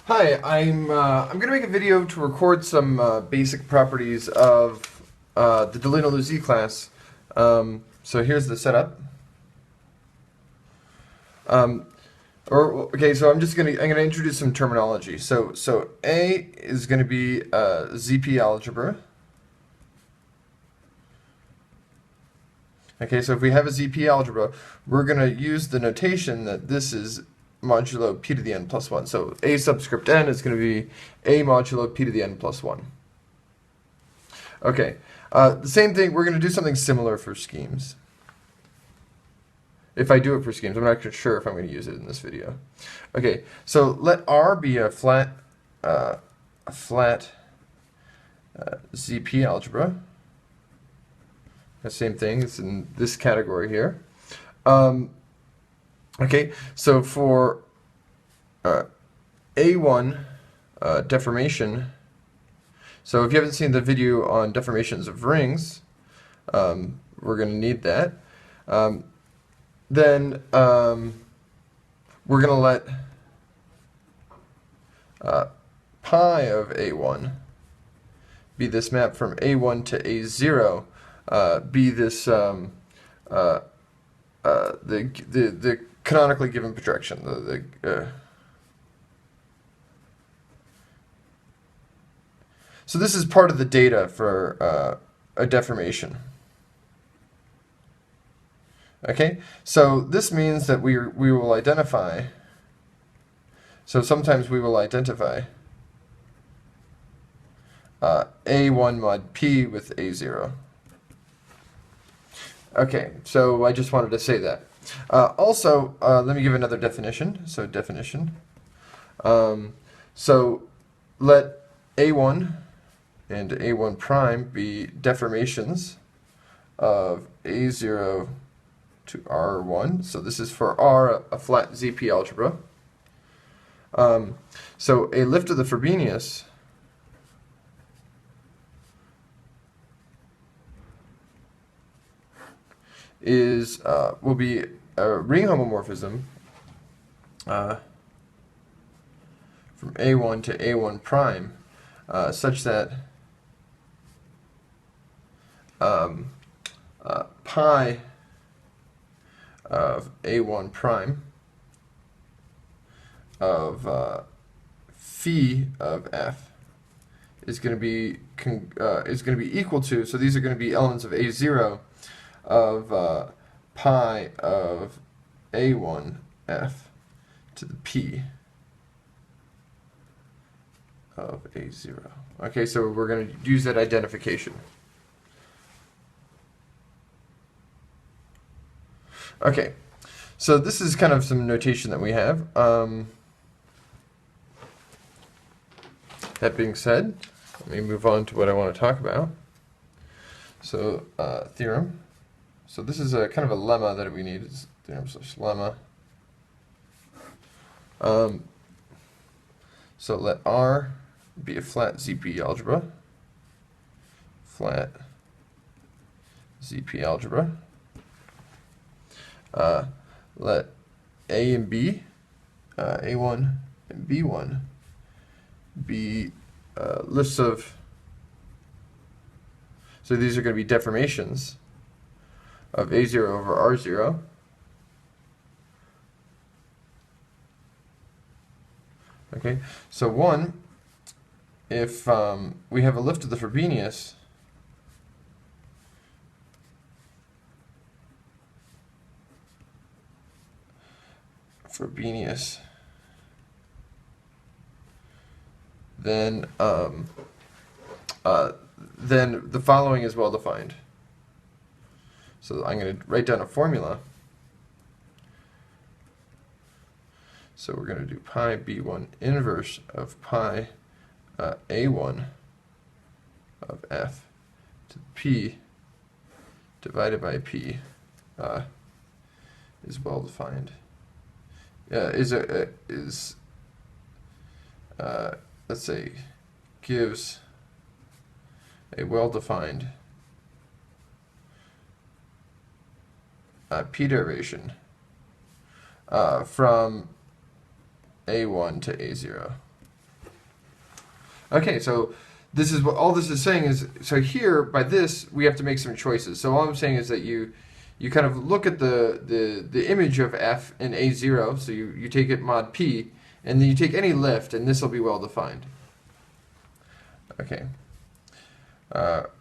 Hi, I'm going to make a video to record some basic properties of the Deligne-Illusie class. So here's the setup. So I'm gonna introduce some terminology. So A is going to be ZP algebra. Okay, so if we have a ZP algebra, we're going to use the notation that this is modulo p to the n plus 1. So a subscript n is going to be a modulo p to the n plus 1. Okay, the same thing, we're going to do something similar for schemes. If I do it for schemes, I'm not sure if I'm going to use it in this video. Okay, so let R be a flat ZP algebra. The same thing, it's in this category here. Okay, so for A1 deformation, so if you haven't seen the video on deformations of rings, we're going to need that. Then we're going to let pi of A1 be this map from A1 to A0, be this the canonically given projection. So this is part of the data for a deformation. Okay, so this means that we will identify. So sometimes we will identify A1 mod P with A0. Okay, so I just wanted to say that. Also, let me give another definition. So definition. So let A1 and A1 prime be deformations of A0 to R1. So this is for R, a flat ZP algebra. So a lift of the Frobenius will be a ring homomorphism from A1 to A1 prime, such that pi of A1 prime of phi of f is going to be equal to, so these are going to be elements of A0 of pi of A1 f to the p of A0. Okay, so we're going to use that identification. Okay, so this is kind of some notation that we have. That being said, let me move on to what I want to talk about. So, theorem. So this is a kind of a lemma that we need. It's theorem slash lemma. So let R be a flat ZP algebra. Flat ZP algebra. Let A and B, A1 and B1, be lifts of, so these are going to be deformations of A0 over R0. Okay, so one, if we have a lift of the Frobenius, then the following is well defined. So I'm going to write down a formula. So we're going to do pi b1 inverse of pi a1 of f to p divided by p is well defined. Let's say, gives a well-defined P-derivation from A1 to A0. Okay, so this is what all this is saying is, so here by this we have to make some choices. So all I'm saying is that you kind of look at the image of f in A0, so you take it mod p, and then you take any lift, and this will be well defined. Okay.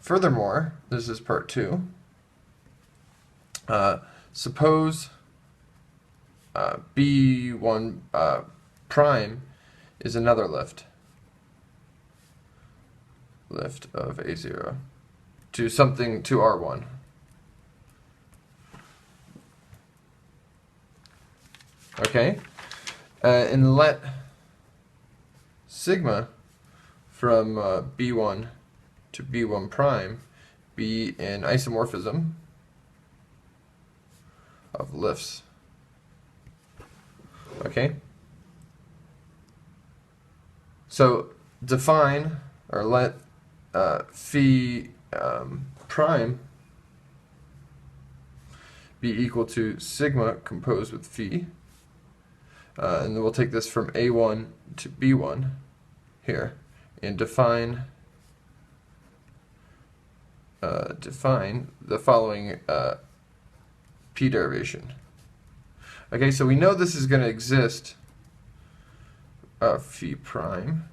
Furthermore, this is part 2. Suppose B1 prime is another lift of A0 to something to R1. Okay, and let sigma from B1 to B1 prime be an isomorphism of lifts. Okay, so define or let phi prime be equal to sigma composed with phi, and then we'll take this from A1 to B1 here and define the following P derivation. Okay, so we know this is going to exist phi prime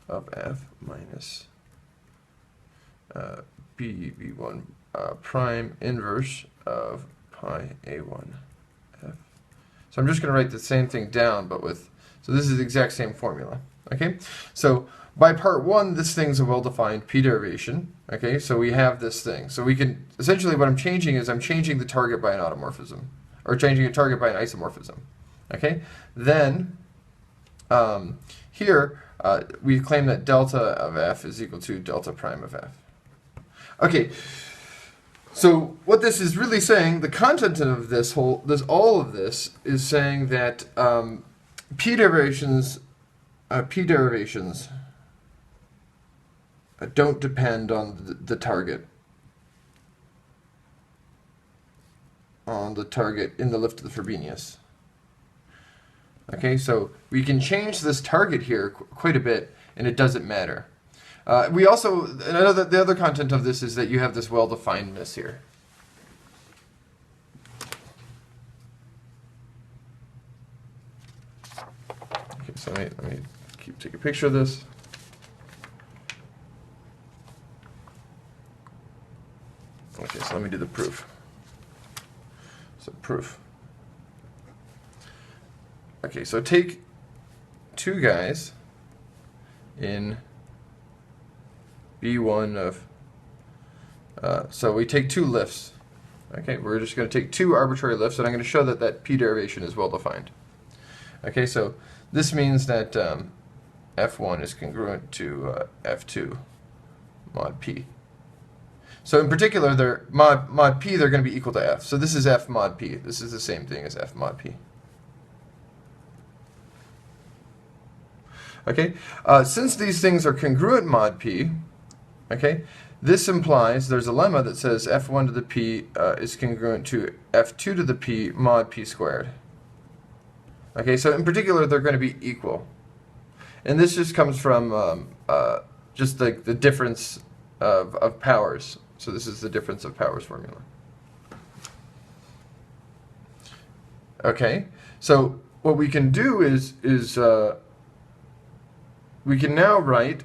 of f minus b1 prime inverse of pi a1 f. So I'm just going to write the same thing down, but with, so this is the exact same formula. Okay, so by part 1, this thing's a well-defined P derivation. Okay, so we have this thing. So we can, essentially what I'm changing is I'm changing the target by an automorphism, or changing a target by an isomorphism. Okay, then here we claim that delta of f is equal to delta prime of f. Okay, so what this is really saying, the content of all of this is saying that P derivations don't depend on the target. On the target in the lift of the Frobenius. Okay, so we can change this target here quite a bit, and it doesn't matter. We also, the other content of this is that you have this well-definedness here. Okay, so let me take a picture of this. Okay, so let me do the proof. So proof. Okay, so take two guys in B1 of, so we take two lifts. Okay, we're just going to take two arbitrary lifts, and I'm going to show that that P derivation is well defined. Okay, so this means that F1 is congruent to F2 mod P. So in particular, they're mod P, they're going to be equal to F. So this is F mod P. This is the same thing as F mod P. Okay, since these things are congruent mod P, okay, this implies there's a lemma that says F1 to the P is congruent to F2 to the P mod P squared. Okay, so in particular, they're going to be equal. And this just comes from just the difference of powers. So this is the difference of powers formula. Okay, so what we can do is we can now write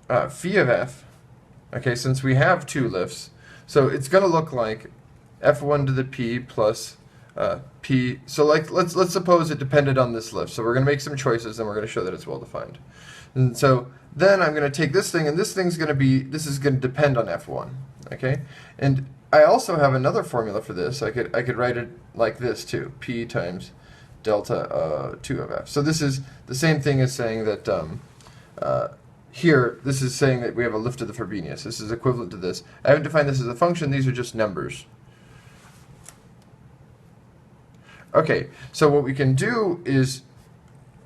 phi of f, okay, since we have two lifts. So it's going to look like f1 to the p plus p. So like let's suppose it depended on this lift. So we're going to make some choices, and we're going to show that it's well defined. And so then I'm going to take this thing, and this thing's going to be, this is going to depend on f1, okay? And I also have another formula for this. I could write it like this too, p times delta 2 of f. So this is the same thing as saying that here, this is saying that we have a lift of the Frobenius. This is equivalent to this. I haven't defined this as a function. These are just numbers. Okay, so what we can do is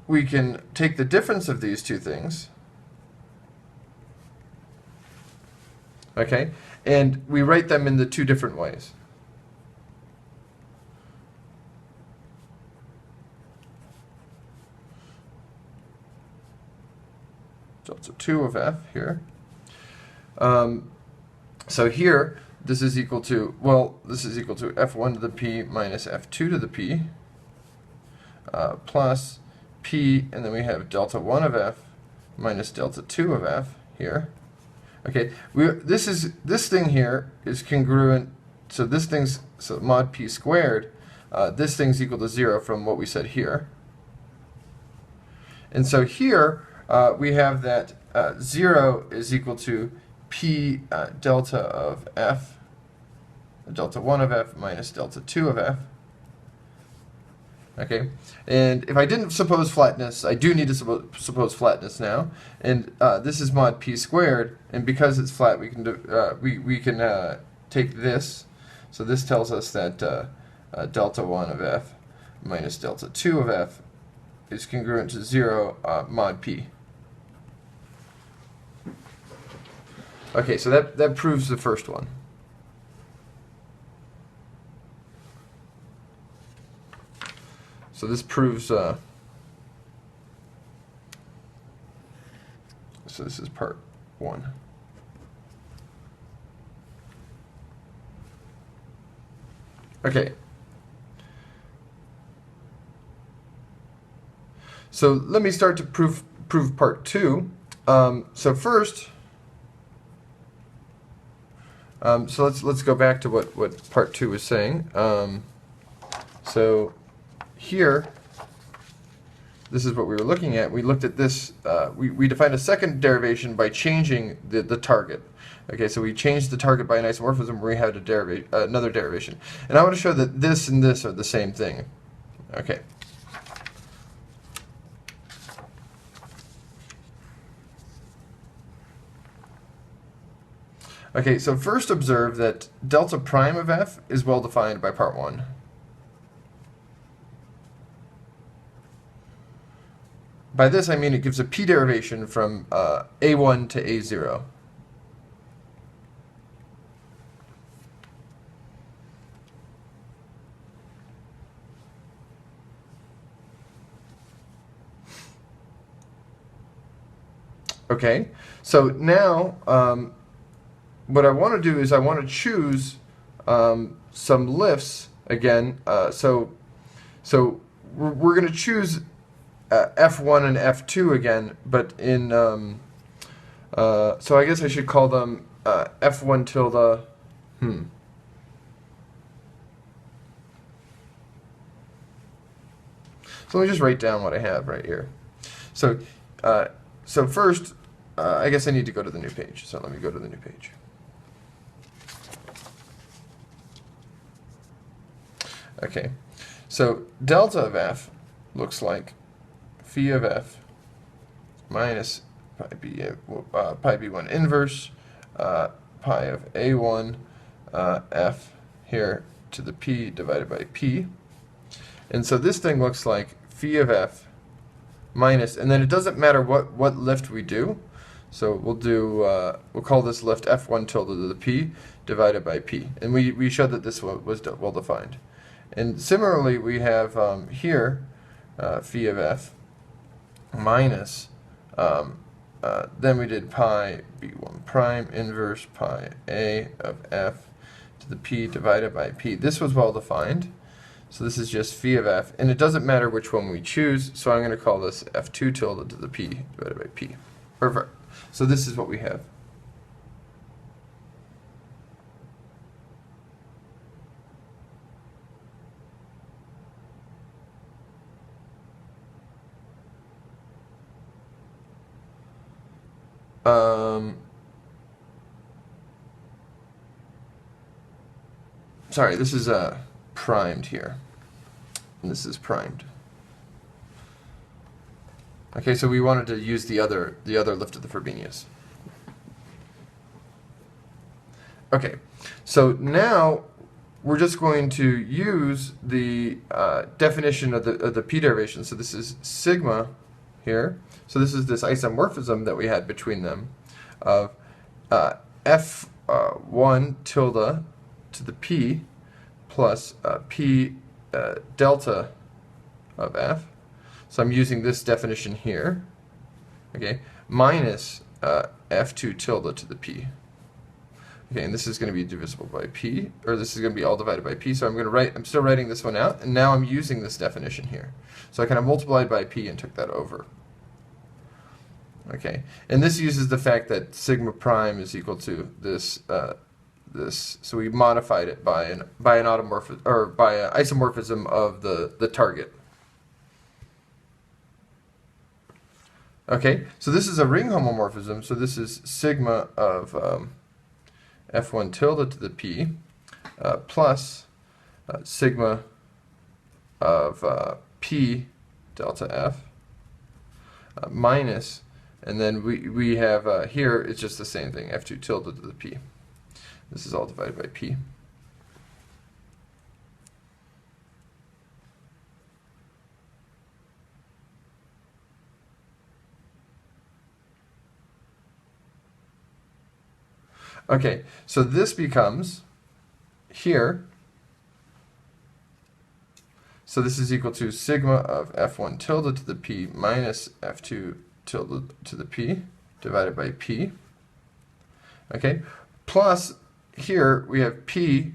we can take the difference of these two things, okay, and we write them in the two different ways. delta 2 of f here. So here, this is equal to, well, this is equal to f1 to the p minus f2 to the p plus p, and then we have delta 1 of f minus delta 2 of f here. Okay, this thing here is congruent, so this thing's, so mod p squared, this thing's equal to 0 from what we said here. And so here we have that 0 is equal to p delta of f, delta 1 of f minus delta 2 of f. Okay, and if I didn't suppose flatness, I do need to suppose flatness now. And this is mod p squared, and because it's flat, we can we can take this. So this tells us that delta 1 of f minus delta 2 of f is congruent to 0 mod p. Okay, so that proves the first one. So this proves, so this is part 1. Okay. So let me start to prove part 2. So first, so let's go back to what part 2 was saying. So here, this is what we were looking at. We looked at this, we defined a second derivation by changing the target. Okay, so we changed the target by an isomorphism where we had another derivation. And I want to show that this and this are the same thing. Okay. Okay, so first observe that delta prime of f is well defined by part 1. By this I mean it gives a p derivation from a1 to a0. Okay, so now what I want to do is I want to choose some lifts again. So we're going to choose f1 and f2 again, but in so I guess I should call them f1 tilde. So let me just write down what I have right here. So so first, I guess I need to go to the new page. So let me go to the new page. Okay, so delta of f looks like phi of f minus pi b1 inverse pi of a1 f here to the p divided by p. And so this thing looks like phi of f minus, and then it doesn't matter what lift we do. So we'll call this lift f1 tilde to the p divided by p. And we showed that this was well defined. And similarly, we have here phi of f minus, then we did pi b1 prime inverse pi a of f to the p divided by p. This was well defined. So this is just phi of f, and it doesn't matter which one we choose, so I'm going to call this f2 tilde to the p divided by p. Perfect. So this is what we have. Sorry, this is primed here, and this is primed. Okay, so we wanted to use the other lift of the Frobenius. Okay, so now we're just going to use the definition of the p derivation. So this is sigma here. So this is this isomorphism that we had between them of f1 tilde to the p plus p delta of f. So I'm using this definition here. okay, minus f2 tilde to the p. Okay, and this is going to be divisible by p, or this is going to be all divided by p. So I'm still writing this one out, and now I'm using this definition here. So I kind of multiplied by p and took that over. Okay, and this uses the fact that sigma prime is equal to this so we modified it by an automorphism, or by an isomorphism of the target. Okay, so this is a ring homomorphism. So this is sigma of f1 tilde to the p plus sigma of p delta f minus, and then we have here it's just the same thing, f2 tilde to the p. This is all divided by p. Okay, so this becomes here, so this is equal to sigma of f1 tilde to the p minus f2 tilde to the p divided by p. Okay, plus here we have p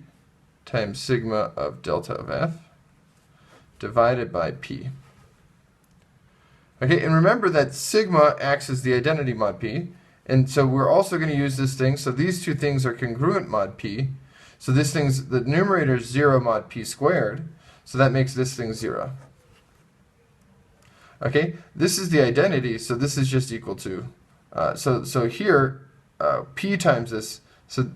times sigma of delta of f divided by p. Okay, and remember that sigma acts as the identity mod p, and so we're also going to use this thing, so these two things are congruent mod p. So this thing's, the numerator is 0 mod p squared, so that makes this thing 0. Okay, this is the identity, so this is just equal to, so here, p times this, so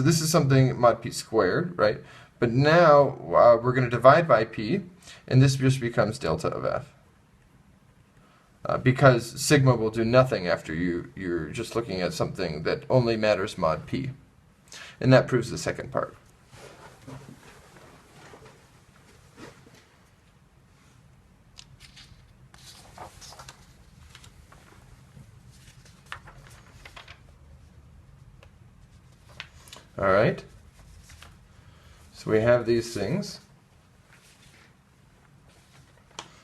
this is something mod p squared, right? But now we're going to divide by p, and this just becomes delta of f. Because sigma will do nothing after you're just looking at something that only matters mod p. And that proves the second part. All right. So we have these things.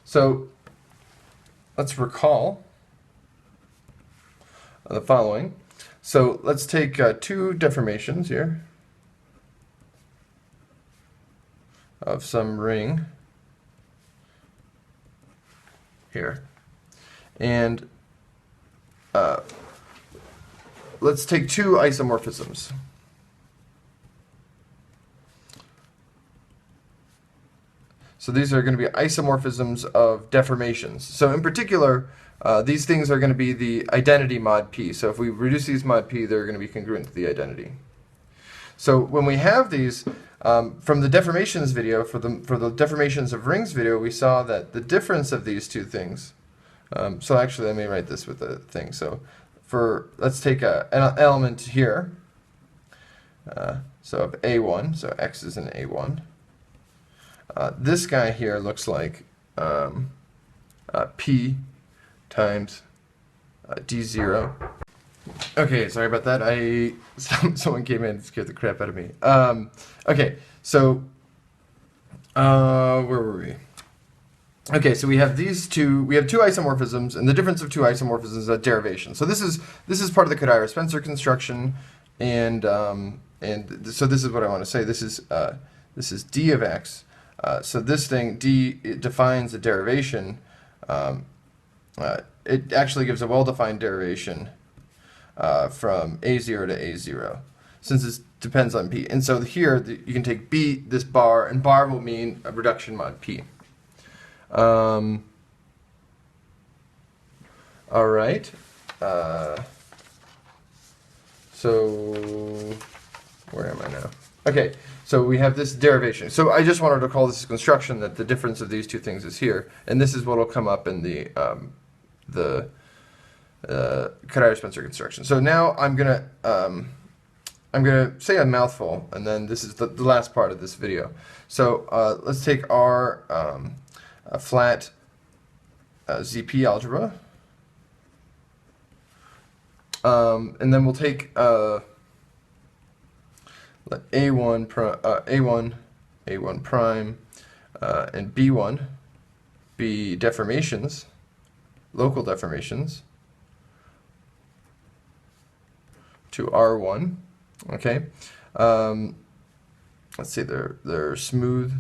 So let's recall the following. So let's take two deformations here of some ring here. And let's take two isomorphisms. So these are going to be isomorphisms of deformations. So in particular, these things are going to be the identity mod p. So if we reduce these mod p, they're going to be congruent to the identity. So when we have these, from the deformations video, for the deformations of rings video, we saw that the difference of these two things, so actually let me write this with a thing. So let's take an element here, so of A1, so x is an A1. This guy here looks like P times D0. Okay, sorry about that. Someone came in and scared the crap out of me. Okay, so where were we? Okay, so we have these two. We have two isomorphisms, and the difference of two isomorphisms is a derivation. So this is part of the Kodaira-Spencer construction, and so this is what I want to say. This is d of x. So this thing, d, it defines a derivation. It actually gives a well-defined derivation from A0 to A0, since it depends on p. And so here, you can take b, this bar, and bar will mean a reduction mod p. All right. So where am I now? Okay. So we have this derivation. So I just wanted to call this a construction that the difference of these two things is here, and this is what will come up in the Kodaira-Spencer construction. So now I'm gonna say a mouthful, and then this is the last part of this video. So let's take our flat ZP algebra, and then we'll take let A1 prime and B1 be deformations, local deformations to R1. Okay, let's see, they're smooth.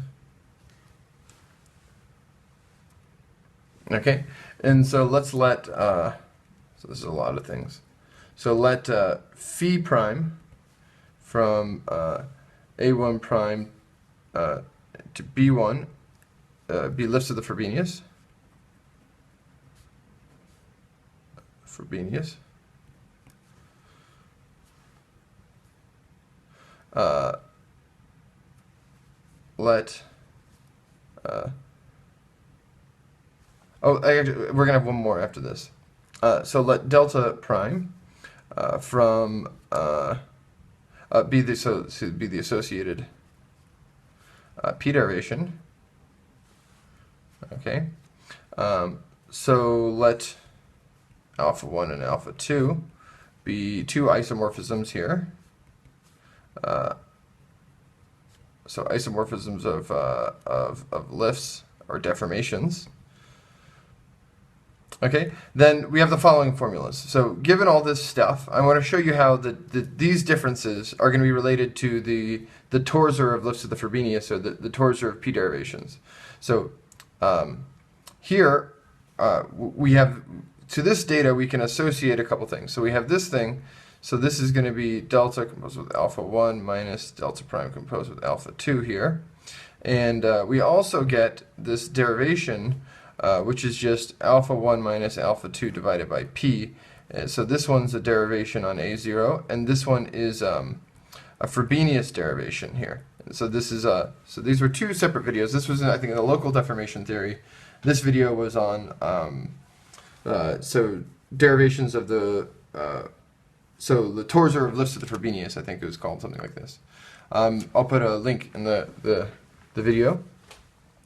Okay, and so let's let so this is a lot of things. So let phi prime from A1 prime to B1 be lifts of the Frobenius. Let we're gonna have one more after this. So let delta prime from be the associated P-derivation. Okay. So let alpha 1 and alpha 2 be two isomorphisms here. So isomorphisms of lifts or deformations. Okay, then we have the following formulas. So given all this stuff, I want to show you how these differences are going to be related to the torsor of lifts of the Frobenius, or the torsor of P-derivations. So here we have, to this data we can associate a couple things. So we have this thing, so this is going to be delta composed with alpha 1 minus delta prime composed with alpha 2 here. And we also get this derivation, which is just alpha 1 minus alpha 2 divided by p. So this one's a derivation on A0, and this one is a Frobenius derivation here. And so this is so these were two separate videos. This was, I think, in the local deformation theory. This video was on so derivations of the so the torsor of lifts of the Frobenius, I think it was called, something like this. I'll put a link in the video.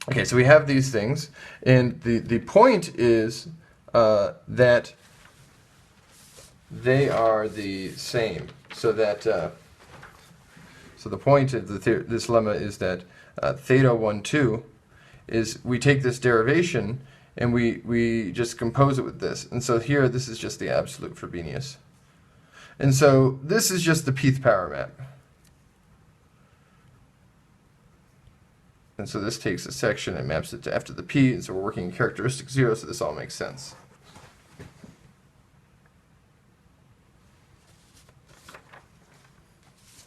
Okay, so we have these things, and the point is that they are the same. So that so the point of this lemma is that theta 1, 2 is we take this derivation and we just compose it with this. And so here this is just the absolute Frobenius. And so this is just the pth power map. And so this takes a section and maps it to after the p, and so we're working in characteristic 0, so this all makes sense.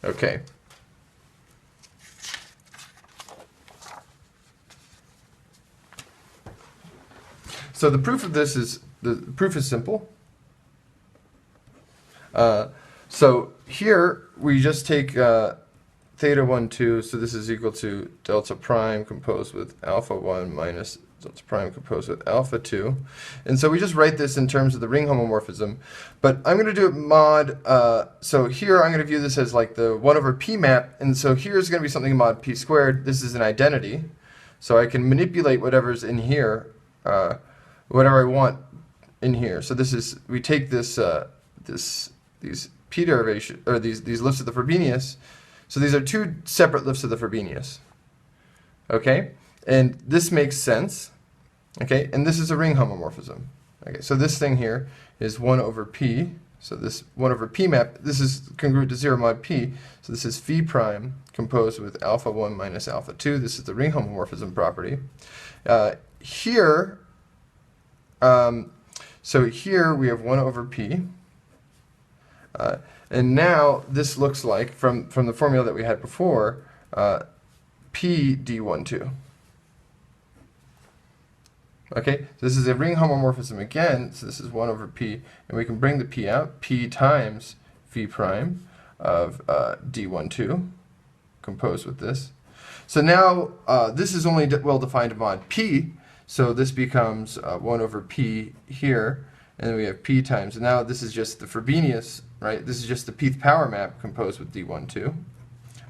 Okay. So the proof of this is, the proof is simple. So here we just take theta 1, 2, so this is equal to delta prime composed with alpha 1 minus delta prime composed with alpha 2. And so we just write this in terms of the ring homomorphism. But I'm going to do it mod, so here I'm going to view this as like the 1 over p map, and so here's going to be something mod p squared. This is an identity, so I can manipulate whatever's in here, whatever I want in here. So this is, we take this, these p derivation, or these lifts of the Frobenius. So these are two separate lifts of the Frobenius. Okay? And this makes sense. Okay? And this is a ring homomorphism. Okay, so this thing here is 1 over p. So this 1 over p map, this is congruent to 0 mod p. So this is phi prime composed with alpha 1 minus alpha 2. This is the ring homomorphism property. Here, so here we have 1 over p. And now this looks like, from the formula that we had before, p d12. Okay, so this is a ring homomorphism again, so this is 1 over p, and we can bring the p out, p times phi prime of d12, composed with this. So now this is only well-defined mod p, so this becomes 1 over p here, and then we have p times, and now this is just the Frobenius, right? This is just the pth power map composed with d12.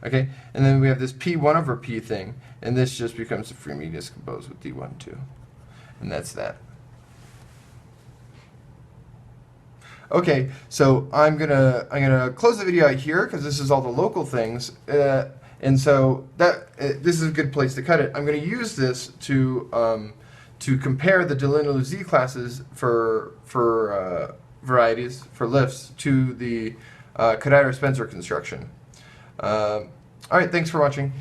Okay, and then we have this p1 over p thing, and this just becomes the Frobenius composed with d12. And that's that. Okay, so I'm gonna close the video out here because this is all the local things, and so that this is a good place to cut it. I'm gonna use this to compare the Deligne-Illusie classes for varieties, for lifts, to the Kodaira-Spencer construction. All right, thanks for watching.